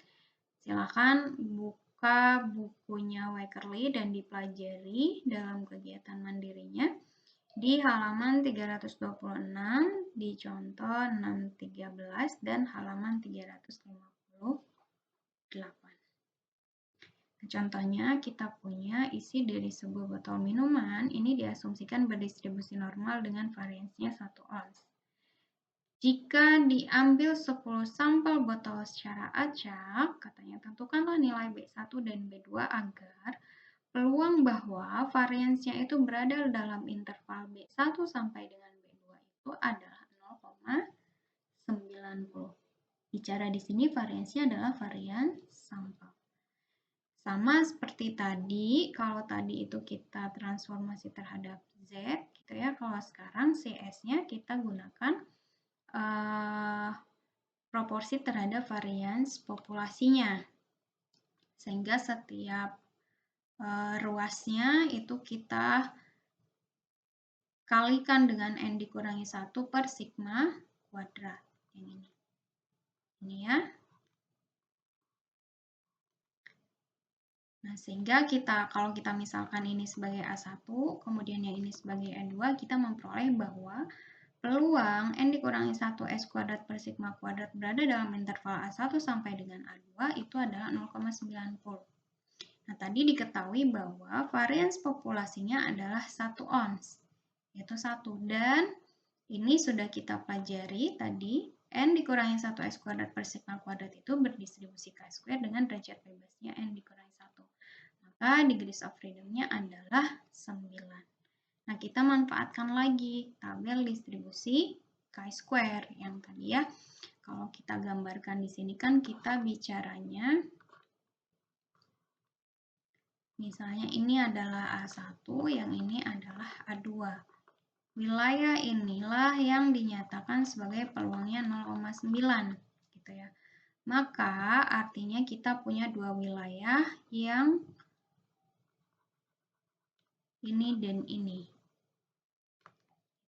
silakan buka bukunya Wakerly dan dipelajari dalam kegiatan mandirinya di halaman 326, di contoh 613 dan halaman 358. Contohnya, kita punya isi dari sebuah botol minuman, ini diasumsikan berdistribusi normal dengan variansnya 1 ons. Jika diambil 10 sampel botol secara acak, katanya tentukanlah nilai B1 dan B2 agar peluang bahwa variansnya itu berada dalam interval B1 sampai dengan B2 itu adalah 0,90. Bicara di sini variansnya adalah varians sampel. Sama seperti tadi, kalau tadi itu kita transformasi terhadap Z, gitu ya. Kalau sekarang CS-nya kita gunakan proporsi terhadap varians populasinya. Sehingga setiap ruasnya itu kita kalikan dengan n dikurangi 1 per sigma kuadrat. Yang ini. Ini ya. Nah, sehingga kalau kita misalkan ini sebagai A1, kemudian yang ini sebagai A2, kita memperoleh bahwa peluang n dikurangi 1 x kuadrat per sigma kuadrat berada dalam interval A1 sampai dengan A2 itu adalah 0,90. Nah, tadi diketahui bahwa varians populasinya adalah 1 ons, yaitu 1. Dan ini sudah kita pelajari tadi, n dikurangi 1 x kuadrat per sigma kuadrat itu berdistribusi k² dengan derajat bebasnya n dikurangi 1. Maka degrees of freedom-nya adalah 9. Nah, kita manfaatkan lagi tabel distribusi chi-square yang tadi ya. Kalau kita gambarkan di sini kan kita bicaranya, misalnya ini adalah A1, yang ini adalah A2. Wilayah inilah yang dinyatakan sebagai peluangnya 0,9 gitu ya. Maka artinya kita punya dua wilayah yang ini dan ini.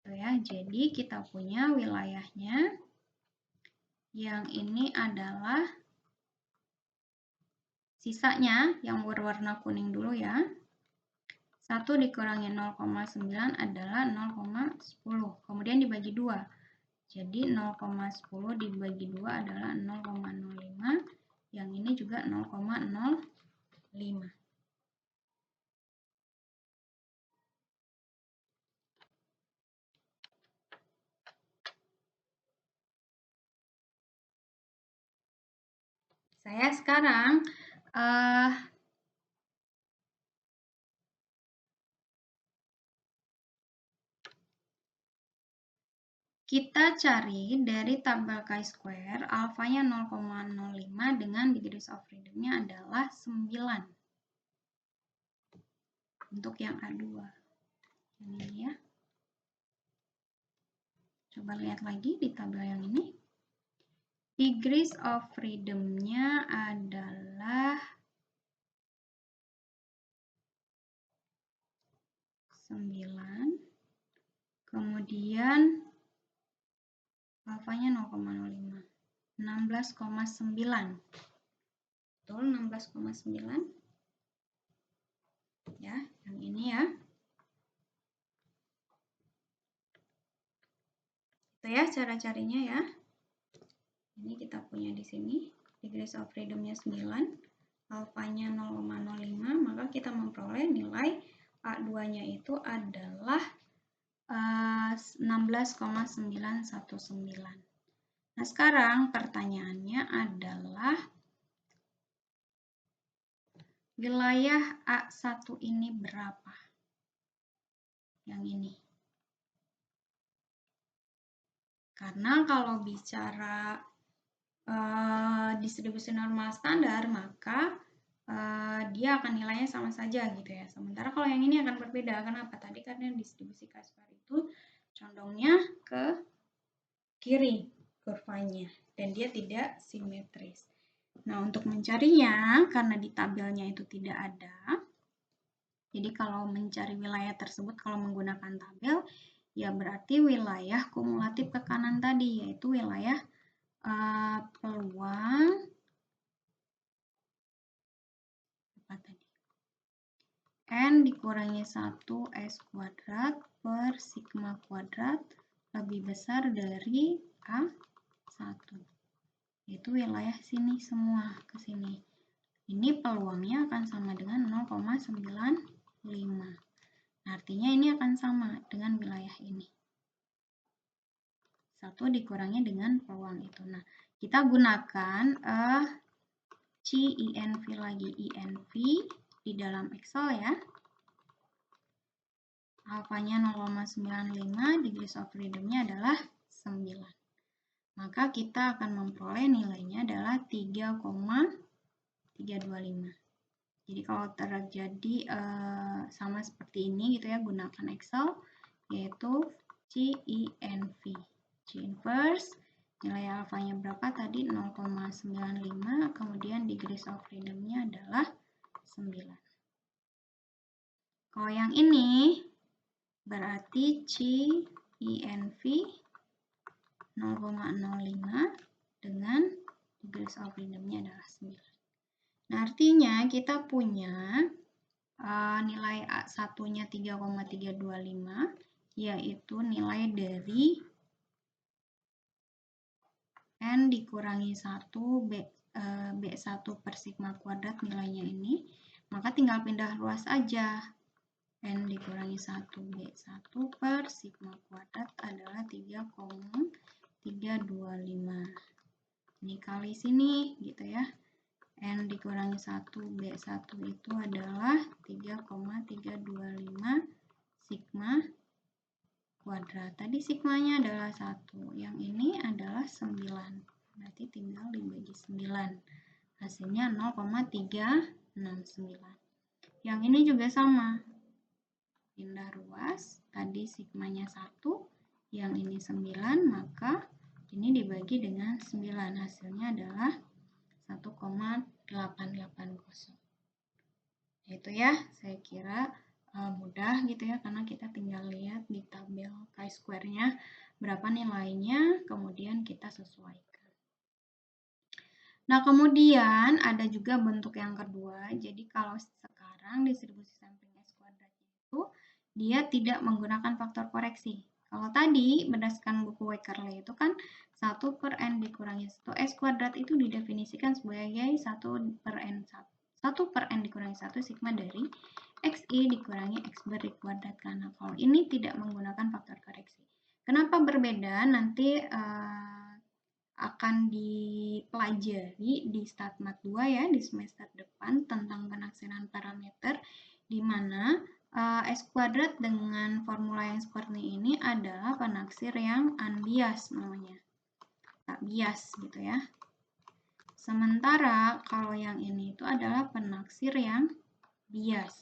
Gitu ya. Jadi kita punya wilayahnya yang ini adalah sisanya yang berwarna kuning dulu ya. 1 dikurangi 0,9 adalah 0,10. Kemudian dibagi 2. Jadi 0,10 dibagi 2 adalah 0,05. Yang ini juga 0,05. Saya sekarang Kita cari dari tabel chi-square, alfanya 0,05 dengan degrees of freedom-nya adalah 9. Untuk yang A2. Ini ya. Coba lihat lagi di tabel yang ini. Degrees of freedom-nya adalah 9. Kemudian alfanya 0,05. 16,9. Betul, 16,9. Ya, yang ini ya. Itu ya cara carinya ya. Ini kita punya di sini. Degrees of freedom-nya 9. Alfanya 0,05. Maka kita memperoleh nilai A2-nya itu adalah 16,919. Nah, sekarang pertanyaannya adalah wilayah A1 ini berapa? Yang ini. Karena kalau bicara distribusi normal standar, maka dia akan nilainya sama saja gitu ya. Sementara kalau yang ini akan berbeda. Kenapa? Tadi karena distribusi chi-square itu condongnya ke kiri kurvanya dan dia tidak simetris. Nah, untuk mencarinya, karena di tabelnya itu tidak ada, jadi kalau mencari wilayah tersebut kalau menggunakan tabel, ya berarti wilayah kumulatif ke kanan tadi, yaitu wilayah peluang apa tadi? N dikurangi 1 S kuadrat per sigma kuadrat lebih besar dari A1. Itu wilayah sini semua ke sini. Ini peluangnya akan sama dengan 0,95. Artinya ini akan sama dengan wilayah ini. 1 dikurangi dengan peluang itu. Nah, kita gunakan INV lagi. INV di dalam Excel ya. Alfanya 0,95, degrees of freedom-nya adalah 9. Maka kita akan memperoleh nilainya adalah 3,325. Jadi kalau terjadi sama seperti ini gitu ya, gunakan Excel, yaitu CINV. C inverse, nilai alfanya berapa tadi? 0,95, kemudian degrees of freedom-nya adalah 9. Kalau yang ini, berarti CINV 0,05 dengan degrees of freedom-nya adalah 9. Nah, artinya kita punya nilai A1-nya 3,325, yaitu nilai dari N dikurangi 1 B1 per sigma kuadrat nilainya ini, maka tinggal pindah ruas aja. N dikurangi 1 B1 per sigma kuadrat adalah 3,325. Ini kali sini gitu ya. N dikurangi 1 B1 itu adalah 3,325 sigma kuadrat. Tadi sigmanya adalah 1. Yang ini adalah 9. Berarti tinggal dibagi 9. Hasilnya 0,369. Yang ini juga sama. Pindah ruas. Tadi sigmanya 1. Yang ini 9. Maka ini dibagi dengan 9. Hasilnya adalah 1,880. Itu ya, saya kira mudah gitu ya, karena kita tinggal lihat di tabel chi-square-nya berapa nilainya, kemudian kita sesuaikan. Nah, kemudian ada juga bentuk yang kedua. Jadi kalau sekarang distribusi sampling S kuadratnya itu dia tidak menggunakan faktor koreksi. Kalau tadi berdasarkan buku Weckerle itu kan 1 per N dikurangi 1 S kuadrat itu didefinisikan sebagai 1 per N 1 per N dikurangi 1 sigma dari XI dikurangi X bar kuadrat. Karena kalau ini tidak menggunakan faktor koreksi. Kenapa berbeda? Nanti akan dipelajari di Statmat 2 ya, di semester depan tentang penaksiran parameter, di mana S kuadrat dengan formula yang seperti ini adalah penaksir yang unbiased namanya. Tak bias gitu ya. Sementara kalau yang ini itu adalah penaksir yang bias.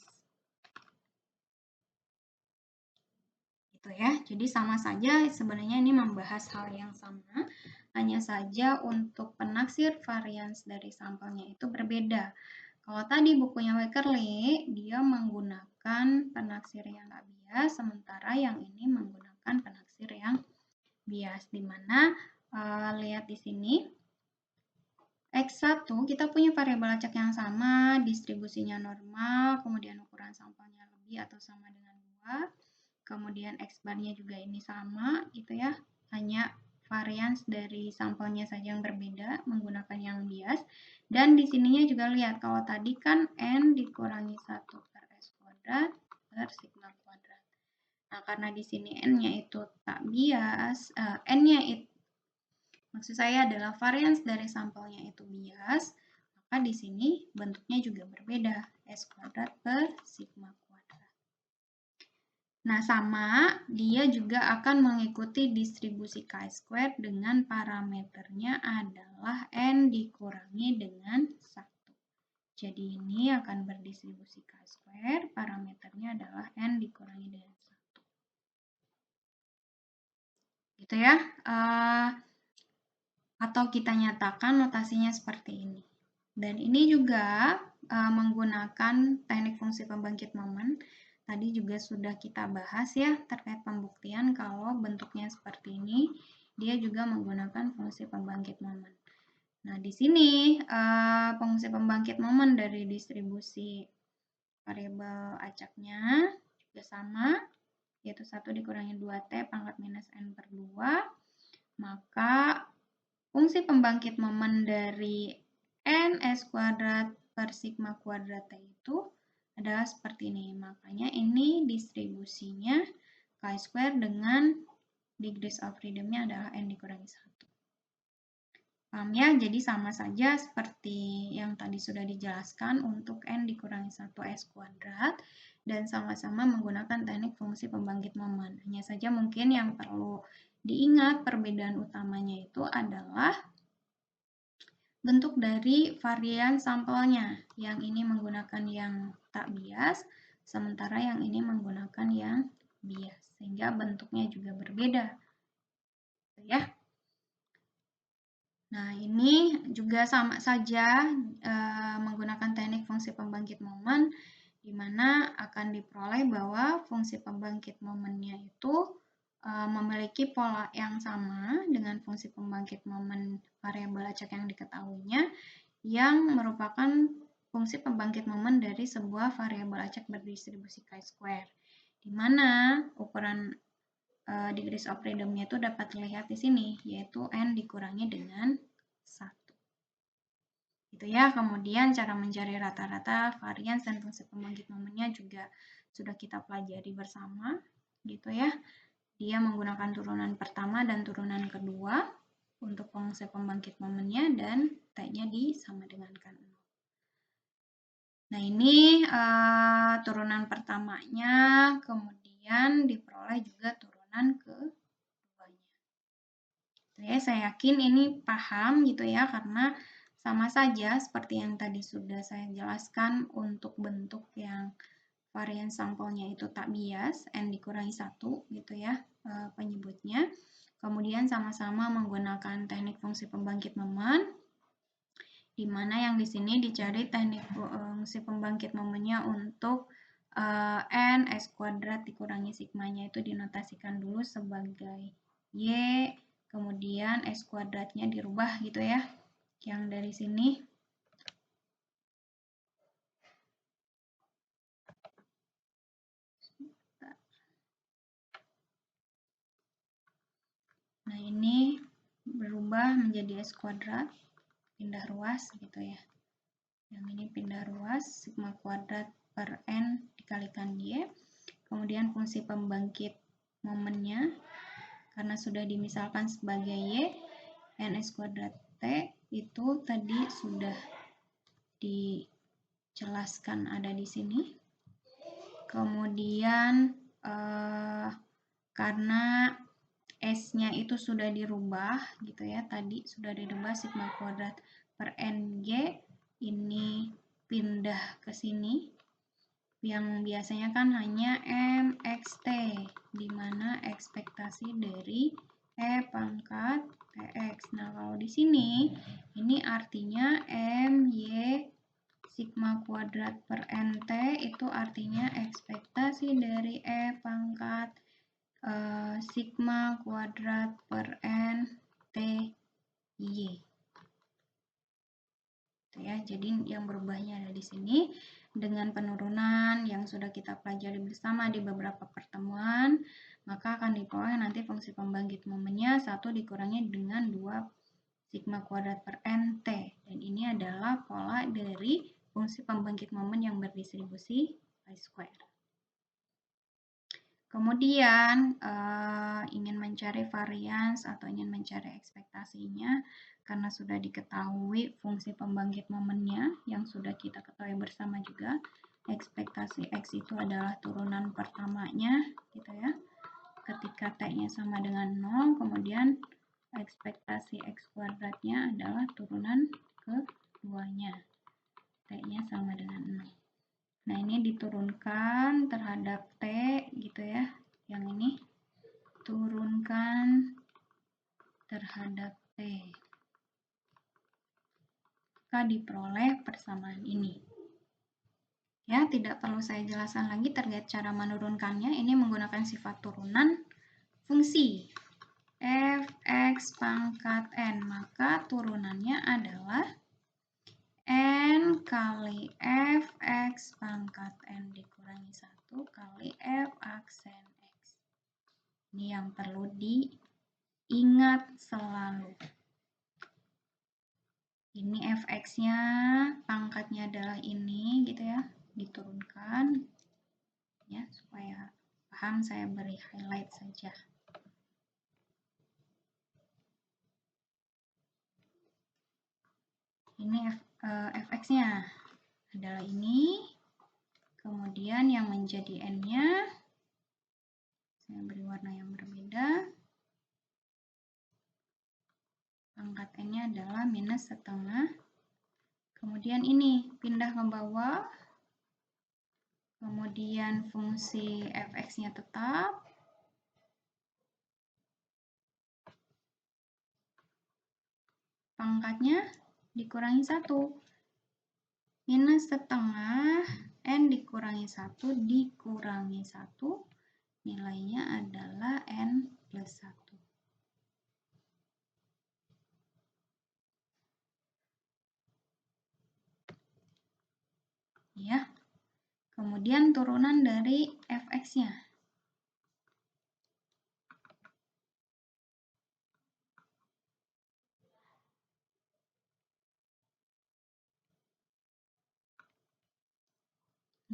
Gitu ya. Jadi sama saja sebenarnya ini membahas hal yang sama. Hanya saja untuk penaksir varians dari sampelnya itu berbeda. Kalau tadi bukunya Weckerle, dia menggunakan penaksir yang nggak bias, sementara yang ini menggunakan penaksir yang bias. Di mana lihat di sini, X1 kita punya variabel acak yang sama, distribusinya normal, kemudian ukuran sampelnya lebih atau sama dengan 2. Kemudian X bar-nya juga ini sama gitu ya. Hanya varians dari sampelnya saja yang berbeda menggunakan yang bias. Dan di sininya juga lihat kalau tadi kan N dikurangi 1 per S kuadrat per sigma kuadrat. Nah, karena di sini N-nya itu tak bias, N-nya itu maksud saya adalah varians dari sampelnya itu bias, maka di sini bentuknya juga berbeda, S kuadrat per sigma kuadrat. Nah, sama, dia juga akan mengikuti distribusi chi-square dengan parameternya adalah N dikurangi dengan 1. Jadi ini akan berdistribusi chi-square, parameternya adalah N dikurangi dengan 1. Gitu ya. Atau kita nyatakan notasinya seperti ini. Dan ini juga menggunakan teknik fungsi pembangkit momen. Tadi juga sudah kita bahas ya terkait pembuktian kalau bentuknya seperti ini, dia juga menggunakan fungsi pembangkit momen. Nah, di sini fungsi pembangkit momen dari distribusi variabel acaknya juga sama, yaitu 1 dikurangi 2T pangkat minus N per 2. Maka fungsi pembangkit momen dari NS kuadrat per sigma kuadrat T itu adalah seperti ini. Makanya ini distribusinya chi-square dengan degrees of freedom-nya adalah N dikurangi 1. Paham ya? Jadi sama saja seperti yang tadi sudah dijelaskan untuk N dikurangi 1 S kuadrat dan sama-sama menggunakan teknik fungsi pembangkit momen. Hanya saja mungkin yang perlu diingat perbedaan utamanya itu adalah bentuk dari varian sampelnya. Yang ini menggunakan yang tak bias, sementara yang ini menggunakan yang bias. Sehingga bentuknya juga berbeda. Ya. Nah, ini juga sama saja menggunakan teknik fungsi pembangkit momen, di mana akan diperoleh bahwa fungsi pembangkit momennya itu memiliki pola yang sama dengan fungsi pembangkit momen variabel acak yang diketahuinya, yang merupakan fungsi pembangkit momen dari sebuah variabel acak berdistribusi chi-square, di mana ukuran degrees of freedom-nya itu dapat dilihat di sini, yaitu N dikurangi dengan 1. Gitu ya. Kemudian cara mencari rata-rata varians dan fungsi pembangkit momennya juga sudah kita pelajari bersama, gitu ya. Dia menggunakan turunan pertama dan turunan kedua untuk fungsi pembangkit momennya dan T-nya sama dengan kan 0. Nah, ini turunan pertamanya, kemudian diperoleh juga turunan keduanya. Ya, saya yakin ini paham gitu ya, karena sama saja seperti yang tadi sudah saya jelaskan untuk bentuk yang varian sampelnya itu tak bias, N dikurangi 1 gitu ya penyebutnya. Kemudian sama-sama menggunakan teknik fungsi pembangkit momen, di mana yang di sini dicari teknik fungsi pembangkit momennya untuk N S kuadrat dikurangi sigmanya itu dinotasikan dulu sebagai Y, kemudian S kuadratnya dirubah gitu ya, yang dari sini. Nah, ini berubah menjadi S kuadrat, pindah ruas gitu ya. Yang ini pindah ruas, sigma kuadrat per N dikalikan Y. Kemudian fungsi pembangkit momennya, karena sudah dimisalkan sebagai Y, NS kuadrat T itu tadi sudah dijelaskan ada di sini. Kemudian karena S-nya itu sudah dirubah gitu ya, tadi sudah dirubah sigma kuadrat per NG, ini pindah ke sini, yang biasanya kan hanya MXT, di mana ekspektasi dari E pangkat TX. Nah, kalau di sini, ini artinya MY sigma kuadrat per NT itu artinya ekspektasi dari E pangkat sigma kuadrat per NT Y. Ya, jadi yang berubahnya ada di sini dengan penurunan yang sudah kita pelajari bersama di beberapa pertemuan, maka akan diperoleh nanti fungsi pembangkit momennya 1 dikurangi dengan 2 sigma kuadrat per NT, dan ini adalah pola dari fungsi pembangkit momen yang berdistribusi pi square. Kemudian ingin mencari varians atau ingin mencari ekspektasinya, karena sudah diketahui fungsi pembangkit momennya yang sudah kita ketahui bersama juga, ekspektasi X itu adalah turunan pertamanya gitu ya, ketika T-nya sama dengan 0, kemudian ekspektasi X kuadratnya adalah turunan keduanya, T-nya sama dengan 0. Nah, ini diturunkan terhadap T gitu ya, yang ini turunkan terhadap T, maka diperoleh persamaan ini. Ya, tidak perlu saya jelaskan lagi terkait cara menurunkannya. Ini menggunakan sifat turunan fungsi f(x) pangkat n, maka turunannya adalah n kali f(x) pangkat n dikurangi 1 kali f aksen x. Ini yang perlu diingat selalu. Ini fx-nya, pangkatnya adalah ini gitu ya, diturunkan ya, supaya paham saya beri highlight saja. Ini fx-nya adalah ini, kemudian yang menjadi n-nya saya beri warna yang berbeda. Pangkat n-nya adalah minus setengah. Kemudian ini pindah ke bawah. Kemudian fungsi fx-nya tetap. Pangkatnya dikurangi 1. Minus setengah n dikurangi 1 dikurangi 1. Nilainya adalah n plus 1. Ya. Kemudian turunan dari fx-nya.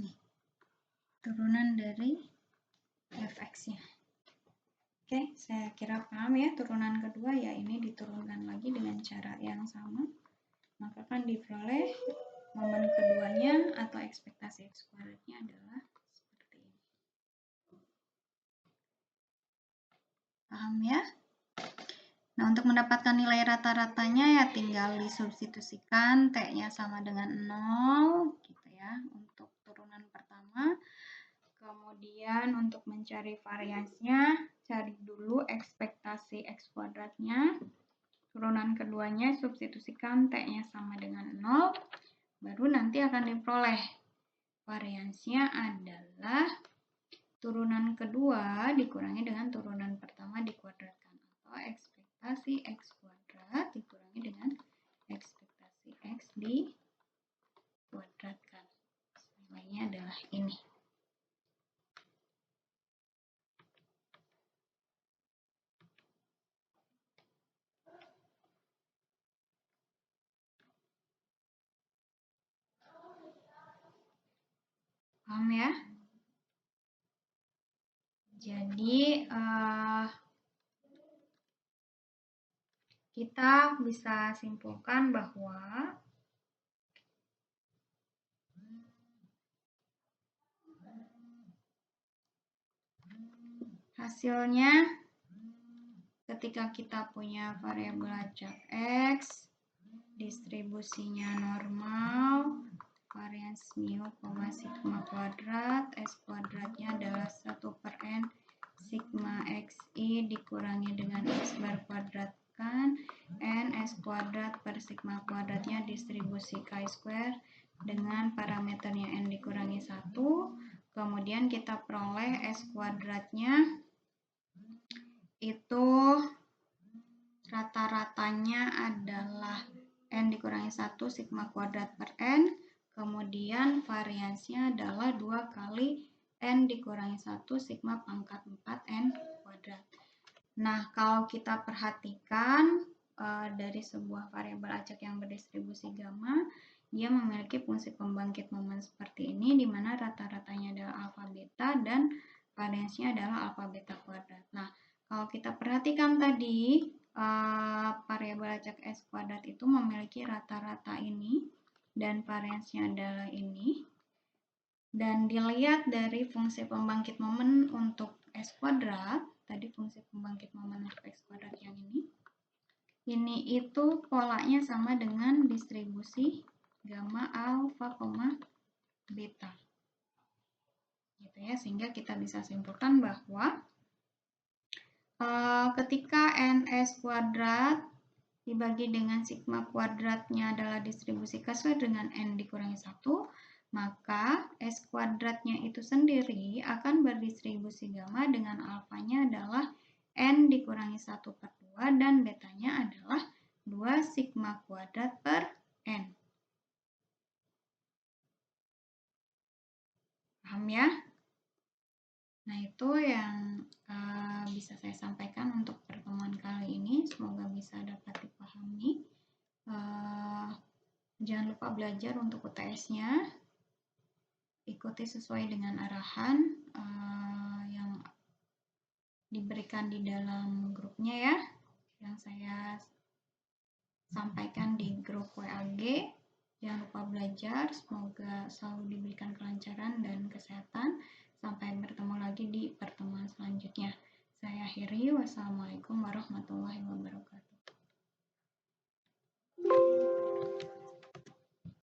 Nih. Turunan dari fx-nya. Oke, saya kira paham ya. Turunan kedua ya ini diturunkan lagi dengan cara yang sama. Maka kan diperoleh momen keduanya atau ekspektasi X kuadratnya adalah seperti ini. Paham ya? Nah, untuk mendapatkan nilai rata-ratanya ya tinggal disubstitusikan, T-nya sama dengan 0 gitu ya untuk turunan pertama. Kemudian untuk mencari variansnya, cari dulu ekspektasi X kuadratnya. Turunan keduanya substitusikan T-nya sama dengan 0. Baru nanti akan diperoleh. Variansnya adalah turunan kedua dikurangi dengan turunan pertama dikuadratkan. Atau ekspektasi X kuadrat dikurangi dengan ekspektasi X dikuadratkan. Nilainya adalah ini. Paham ya? Jadi kita bisa simpulkan bahwa Hasilnya ketika kita punya variabel acak X, distribusinya normal, varians mu, sigma kuadrat, S kuadratnya adalah 1/n sigma xi dikurangi dengan x bar kuadratkan, n s kuadrat per sigma kuadratnya distribusi chi square dengan parameternya n dikurangi 1, kemudian kita peroleh s kuadratnya itu rata-ratanya adalah n dikurangi 1 sigma kuadrat per n, kemudian variansnya adalah 2 kali n dikurangi 1 sigma pangkat 4 n kuadrat. Nah, kalau kita perhatikan dari sebuah variabel acak yang berdistribusi gamma, dia memiliki fungsi pembangkit momen seperti ini, di mana rata-ratanya adalah alfa beta dan variansnya adalah alfa beta kuadrat. Nah, kalau kita perhatikan tadi, variabel acak S kuadrat itu memiliki rata-rata ini, dan variansnya adalah ini. Dan dilihat dari fungsi pembangkit momen untuk S kuadrat, tadi fungsi pembangkit momen untuk X kuadrat yang ini itu polanya sama dengan distribusi gamma alfa, beta. Gitu ya, sehingga kita bisa simpulkan bahwa ketika ns kuadrat dibagi dengan sigma kuadratnya adalah distribusi sesuai dengan n dikurangi 1, maka S kuadratnya itu sendiri akan berdistribusi gamma dengan alfanya adalah N dikurangi 1/2 dan betanya adalah 2 sigma kuadrat per N. Paham ya? Nah, itu yang bisa saya sampaikan untuk pertemuan kali ini. Semoga bisa dapat dipahami. Jangan lupa belajar untuk UTS-nya. Ikuti sesuai dengan arahan yang diberikan di dalam grupnya ya, yang saya sampaikan di grup WAG. Jangan lupa belajar, semoga selalu diberikan kelancaran dan kesehatan. Sampai bertemu lagi di pertemuan selanjutnya. Saya akhiri, wassalamualaikum warahmatullahi wabarakatuh.